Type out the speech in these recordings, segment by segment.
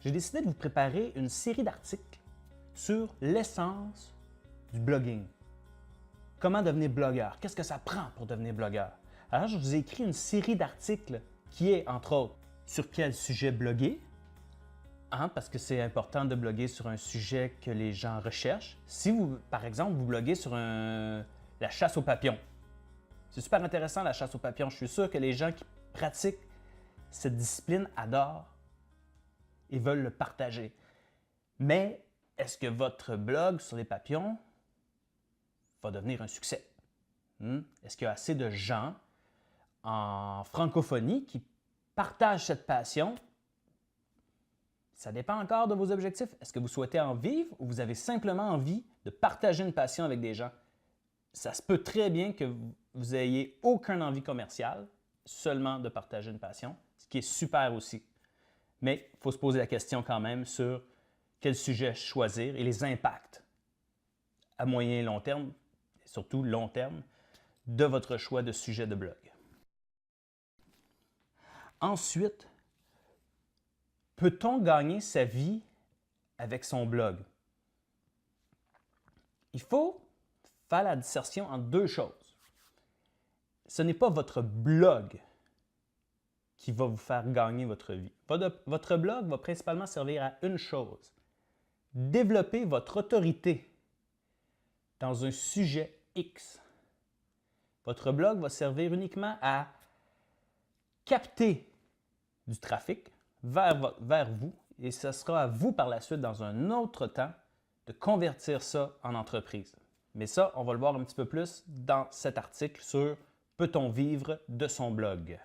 j'ai décidé de vous préparer une série d'articles sur l'essence du blogging. Comment devenir blogueur? Qu'est-ce que ça prend pour devenir blogueur? Alors, je vous ai écrit une série d'articles qui est, entre autres, sur quel sujet bloguer, parce que c'est important de bloguer sur un sujet que les gens recherchent. Si vous, par exemple, vous bloguez sur la chasse aux papillons, c'est super intéressant la chasse aux papillons. Je suis sûr que les gens qui pratiquent cette discipline adorent et veulent le partager. Mais est-ce que votre blog sur les papillons va devenir un succès? Est-ce qu'il y a assez de gens en francophonie qui partagent cette passion? Ça dépend encore de vos objectifs. Est-ce que vous souhaitez en vivre ou vous avez simplement envie de partager une passion avec des gens? Ça se peut très bien que vous n'ayez aucune envie commerciale, seulement de partager une passion, ce qui est super aussi. Mais il faut se poser la question quand même sur quel sujet choisir et les impacts à moyen et long terme, et surtout long terme, de votre choix de sujet de blog. Ensuite, peut-on gagner sa vie avec son blog? Il faut faire la distinction entre deux choses. Ce n'est pas votre blog qui va vous faire gagner votre vie. Votre blog va principalement servir à une chose: développer votre autorité dans un sujet X. Votre blog va servir uniquement à capter du trafic vers vous et ce sera à vous par la suite, dans un autre temps, de convertir ça en entreprise. Mais ça, on va le voir un petit peu plus dans cet article sur « Peut-on vivre de son blog ?»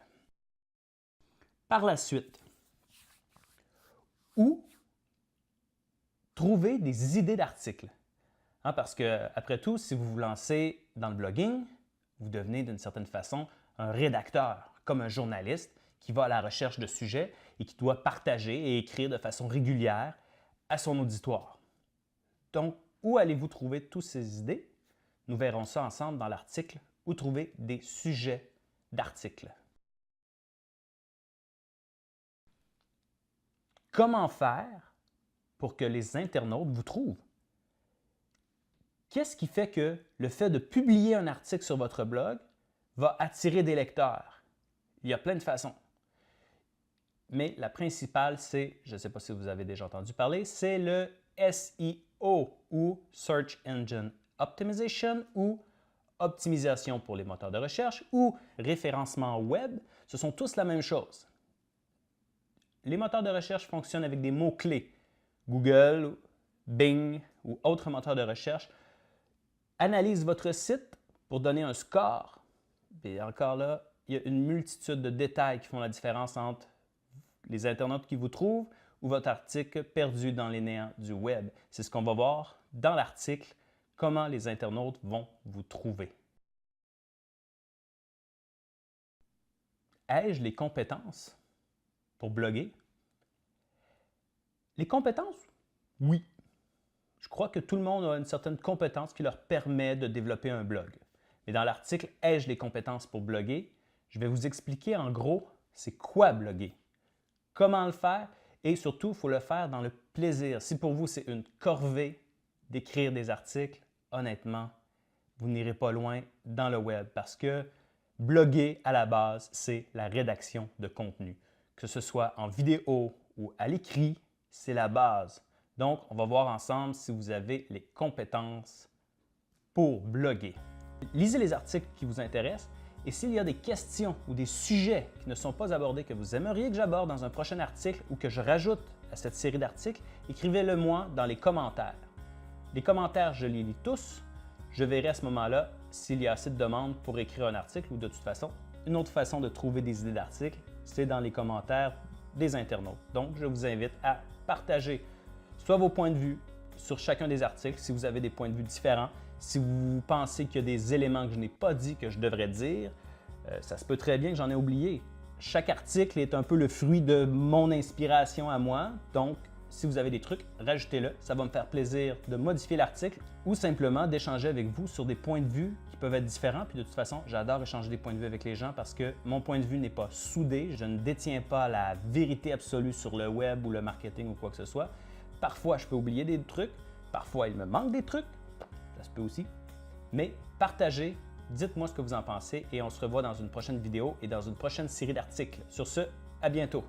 Par la suite, où trouver des idées d'articles. Parce que, après tout, si vous vous lancez dans le blogging, vous devenez d'une certaine façon un rédacteur, comme un journaliste qui va à la recherche de sujets et qui doit partager et écrire de façon régulière à son auditoire. Donc, où allez-vous trouver toutes ces idées? Nous verrons ça ensemble dans l'article « Où trouver des sujets d'articles ». Comment faire pour que les internautes vous trouvent? Qu'est-ce qui fait que le fait de publier un article sur votre blog va attirer des lecteurs? Il y a plein de façons. Mais la principale, c'est, je ne sais pas si vous avez déjà entendu parler, c'est le SEO ou Search Engine Optimization ou optimisation pour les moteurs de recherche ou référencement web. Ce sont tous la même chose. Les moteurs de recherche fonctionnent avec des mots-clés. Google, Bing ou autres moteurs de recherche analysent votre site pour donner un score. Et encore là, il y a une multitude de détails qui font la différence entre les internautes qui vous trouvent ou votre article perdu dans les néants du web. C'est ce qu'on va voir dans l'article « Comment les internautes vont vous trouver ». Ai-je les compétences pour bloguer? Les compétences? Oui. Je crois que tout le monde a une certaine compétence qui leur permet de développer un blog. Mais dans l'article « Ai-je les compétences pour bloguer ?» je vais vous expliquer en gros c'est quoi bloguer, comment le faire et surtout, il faut le faire dans le plaisir. Si pour vous, c'est une corvée d'écrire des articles, honnêtement, vous n'irez pas loin dans le web parce que bloguer, à la base, c'est la rédaction de contenu. Que ce soit en vidéo ou à l'écrit, c'est la base. Donc, on va voir ensemble si vous avez les compétences pour bloguer. Lisez les articles qui vous intéressent et s'il y a des questions ou des sujets qui ne sont pas abordés que vous aimeriez que j'aborde dans un prochain article ou que je rajoute à cette série d'articles, écrivez-le moi dans les commentaires. Les commentaires, je les lis tous. Je verrai à ce moment-là s'il y a assez de demandes pour écrire un article ou de toute façon, une autre façon de trouver des idées d'articles, c'est dans les commentaires des internautes. Donc, je vous invite à partager soit vos points de vue sur chacun des articles, si vous avez des points de vue différents, si vous pensez qu'il y a des éléments que je n'ai pas dit que je devrais dire, ça se peut très bien que j'en ai oublié. Chaque article est un peu le fruit de mon inspiration à moi, donc si vous avez des trucs, rajoutez-le. Ça va me faire plaisir de modifier l'article ou simplement d'échanger avec vous sur des points de vue qui peuvent être différents. Puis de toute façon, j'adore échanger des points de vue avec les gens parce que mon point de vue n'est pas soudé. Je ne détiens pas la vérité absolue sur le web ou le marketing ou quoi que ce soit. Parfois, je peux oublier des trucs. Parfois, il me manque des trucs. Ça se peut aussi. Mais partagez, dites-moi ce que vous en pensez et on se revoit dans une prochaine vidéo et dans une prochaine série d'articles. Sur ce, à bientôt.